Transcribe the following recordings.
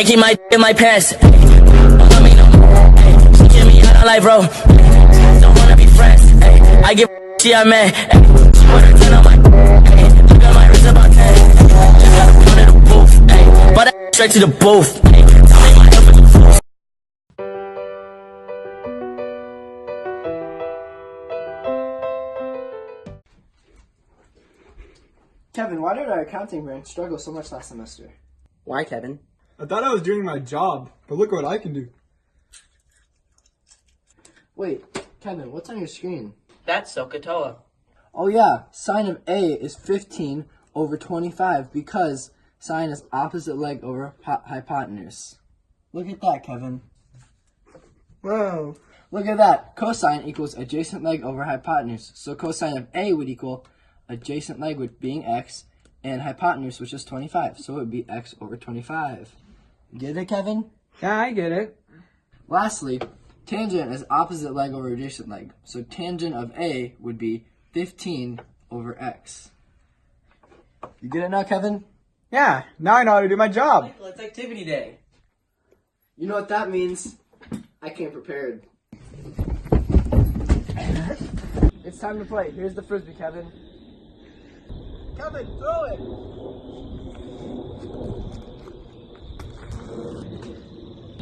keep my in my pants. Don't love me no more. Ay, she get me out on life, bro. Don't wanna be friends. Ay, I give she a man. Ay, she put her 10 on my. Ay, look at my wrist about 10. Just gotta go to the booth. Ay, but I straight to the booth. Ay, tell me my health is the booth. Kevin, why did our accounting branch struggle so much last semester? Why, Kevin? I thought I was doing my job, but look what I can do. Wait, Kevin, what's on your screen? That's SOHCAHTOA. Oh yeah, sine of A is 15 over 25 because sine is opposite leg over hypotenuse. Look at that, Kevin. Wow. Look at that. Cosine equals adjacent leg over hypotenuse. So cosine of A would equal adjacent leg, which being x, and hypotenuse, which is 25. So it would be x over 25. Get it, Kevin? Yeah, I get it. Lastly, tangent is opposite leg over adjacent leg. So tangent of A would be 15 over x. You get it now, Kevin? Yeah, now I know how to do my job. Michael, it's activity day. You know what that means? I came prepared. It's time to play. Here's the frisbee, Kevin. Kevin, throw it!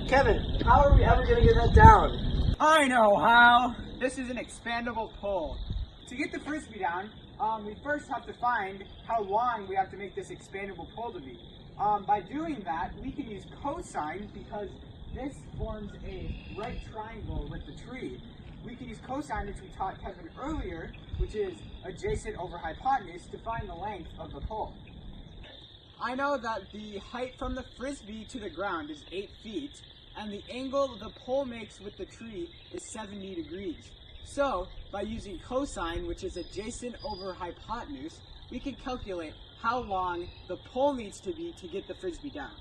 Kevin, how are we ever going to get that down? I know how. This is an expandable pole. To get the frisbee down, we first have to find how long we have to make this expandable pole to be. By doing that, we can use cosine because this forms a right triangle with the tree. We can use cosine, which we taught Kevin earlier, which is adjacent over hypotenuse, to find the length of the pole. I know that the height from the frisbee to the ground is 8 feet, and the angle the pole makes with the tree is 70 degrees. So, by using cosine, which is adjacent over hypotenuse, we can calculate how long the pole needs to be to get the frisbee down.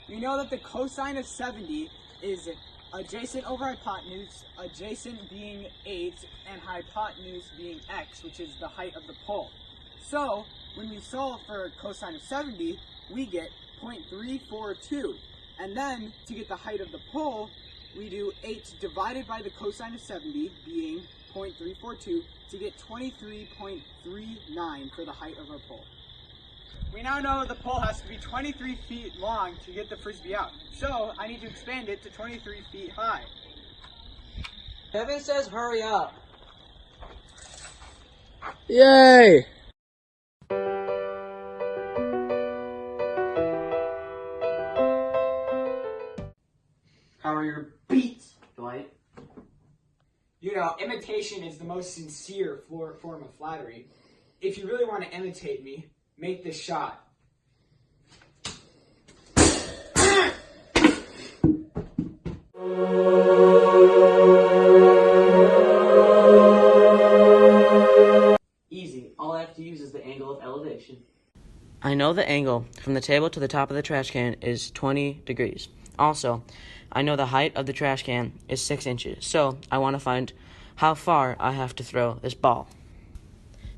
We know that the cosine of 70 is adjacent over hypotenuse, adjacent being 8, and hypotenuse being x, which is the height of the pole. So, when we solve for cosine of 70, we get 0.342. And then, to get the height of the pole, we do 8 divided by the cosine of 70, being 0.342, to get 23.39 for the height of our pole. We now know the pole has to be 23 feet long to get the frisbee out. So, I need to expand it to 23 feet high. Kevin says hurry up. Yay! How are your beats, Dwight? You know, imitation is the most sincere form of flattery. If you really want to imitate me, make this shot. Easy. All I have to use is the angle of elevation. I know the angle from the table to the top of the trash can is 20 degrees. Also, I know the height of the trash can is 6 inches, so I want to find how far I have to throw this ball.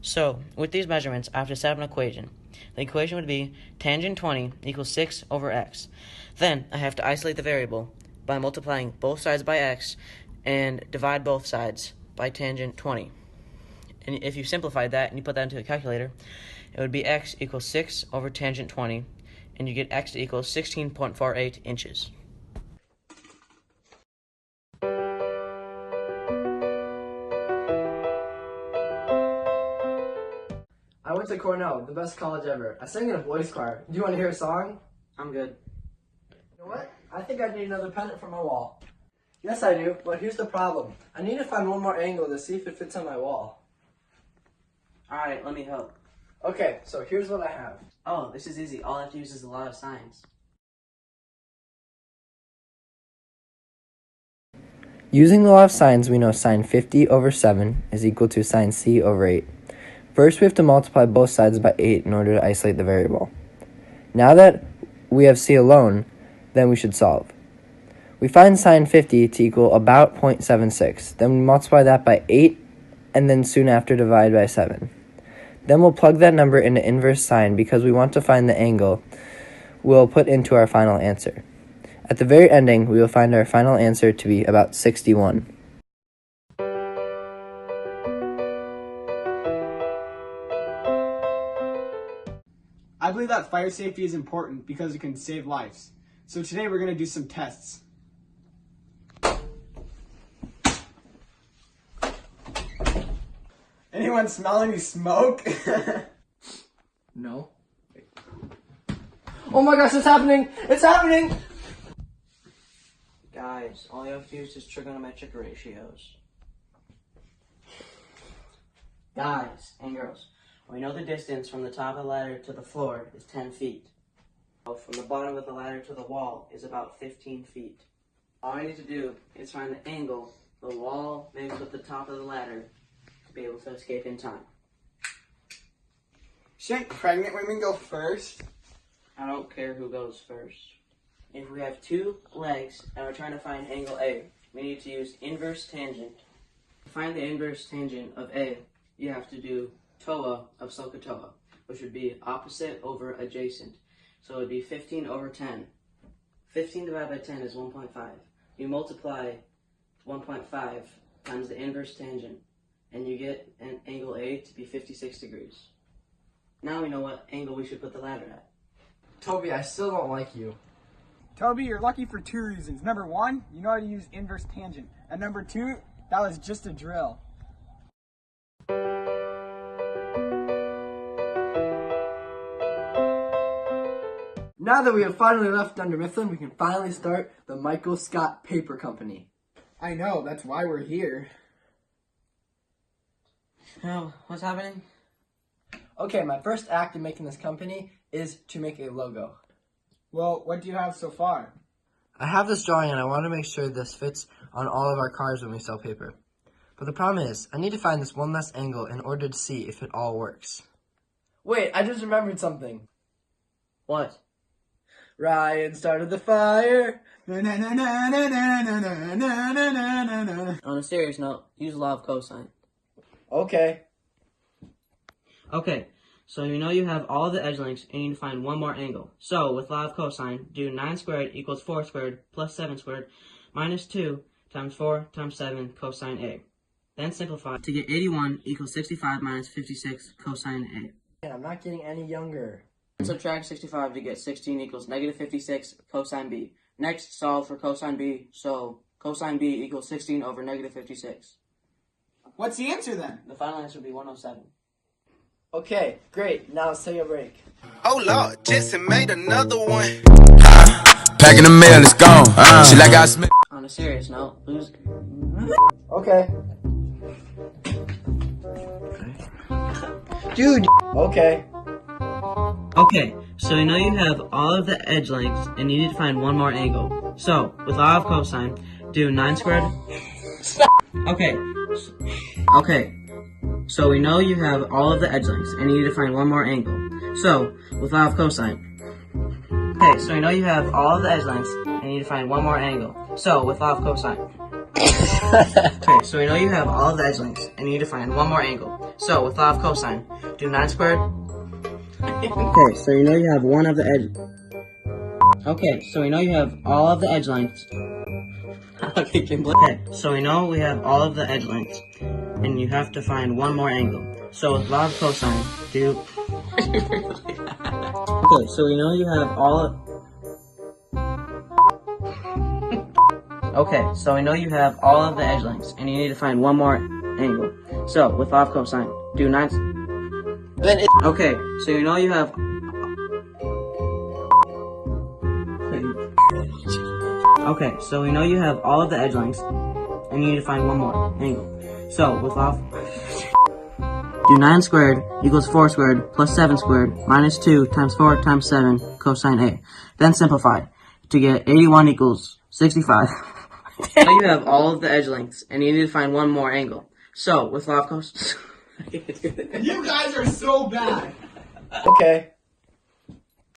So, with these measurements, I have to set up an equation. The equation would be tangent 20 equals 6 over x. Then, I have to isolate the variable by multiplying both sides by x and divide both sides by tangent 20. And if you simplify that and you put that into a calculator, it would be x equals 6 over tangent 20, and you get x equals 16.48 inches. I went to Cornell, the best college ever. I sang in a boys' choir. Do you want to hear a song? I'm good. You know what? I think I need another pennant for my wall. Yes, I do, but here's the problem. I need to find one more angle to see if it fits on my wall. Alright, let me help. Okay, so here's what I have. Oh, this is easy. All I have to use is a lot of sines. Using the law of sines, we know sine 50 over 7 is equal to sine c over 8. First, we have to multiply both sides by 8 in order to isolate the variable. Now that we have c alone, then we should solve. We find sine 50 to equal about 0.76. Then we multiply that by 8, and then soon after divide by 7. Then we'll plug that number into inverse sine because we want to find the angle we'll put into our final answer. At the very ending, we will find our final answer to be about 61. I believe that fire safety is important because it can save lives. So today we're going to do some tests. Anyone smell any smoke? No. Oh my gosh, it's happening! It's happening! Guys, all you have to use is trigonometric ratios. Guys and girls, we know the distance from the top of the ladder to the floor is 10 feet. So from the bottom of the ladder to the wall is about 15 feet. All we need to do is find the angle the wall makes with the top of the ladder to be able to escape in time. Shouldn't pregnant women go first? I don't care who goes first. If we have two legs and we're trying to find angle A, we need to use inverse tangent. To find the inverse tangent of A, you have to do TOA of SOHCAHTOA, which would be opposite over adjacent. So it would be 15 over 10. 15 divided by 10 is 1.5. You multiply 1.5 times the inverse tangent, and you get an angle A to be 56 degrees. Now we know what angle we should put the ladder at. Toby, I still don't like you. Toby, you're lucky for two reasons. Number one, you know how to use inverse tangent. And number two, that was just a drill. Now that we have finally left Dunder Mifflin, we can finally start the Michael Scott Paper Company. I know, that's why we're here. Oh, what's happening? Okay, my first act in making this company is to make a logo. Well, what do you have so far? I have this drawing and I want to make sure this fits on all of our cars when we sell paper. But the problem is, I need to find this one less angle in order to see if it all works. Wait, I just remembered something. What? Ryan started the fire. On a serious note, use law of cosine. Okay. Okay, so you know you have all the edge lengths and you need to find one more angle. So, with law of cosine, do 9 squared equals 4 squared plus 7 squared minus 2 times 4 times 7 cosine A. Then simplify to get 81 equals 65 minus 56 cosine A. I'm not getting any younger. Subtract 65 to get 16 equals negative 56 cosine B. Next, solve for cosine B, so cosine B equals 16 over negative 56. What's the answer then? The final answer would be 107. Okay, great. Now let's take a break. Oh Lord, Jesse made another one. Packing the mail, it's gone. She like I smell. On a serious note, lose. Okay. Dude. Okay. Okay, so we know you have all of the edge lengths and you need to find one more angle. So, with law of cosine, do 9 squared. Okay. Okay. So we know you have all of the edge lengths and you need to find one more angle. So, with law of cosine. Okay, so we know you have all of the edge lengths and you need to find one more angle. So, with law of cosine. Okay, so we know you have all of the edge lengths and you need to find one more angle. So, with law of cosine, do 9 squared. Okay, so you know you have one of the edge. Okay, so we know you have all of the edge lengths. Okay, so we know we have all of the edge lengths, and you have to find one more angle. So with law of cosine, do. Okay, so we know you have all of. Okay, so we know you have all of the edge lengths, and you need to find one more angle. So with law of cosine, do 9. Okay, so you know you have. Okay, so we know you have all of the edge lengths, and you need to find one more angle. So, with law of... Do 9 squared equals 4 squared plus 7 squared minus 2 times 4 times 7 cosine A. Then simplify to get 81 equals 65. Now you have all of the edge lengths, and you need to find one more angle. So, with law of cosine... You guys are so bad. Okay.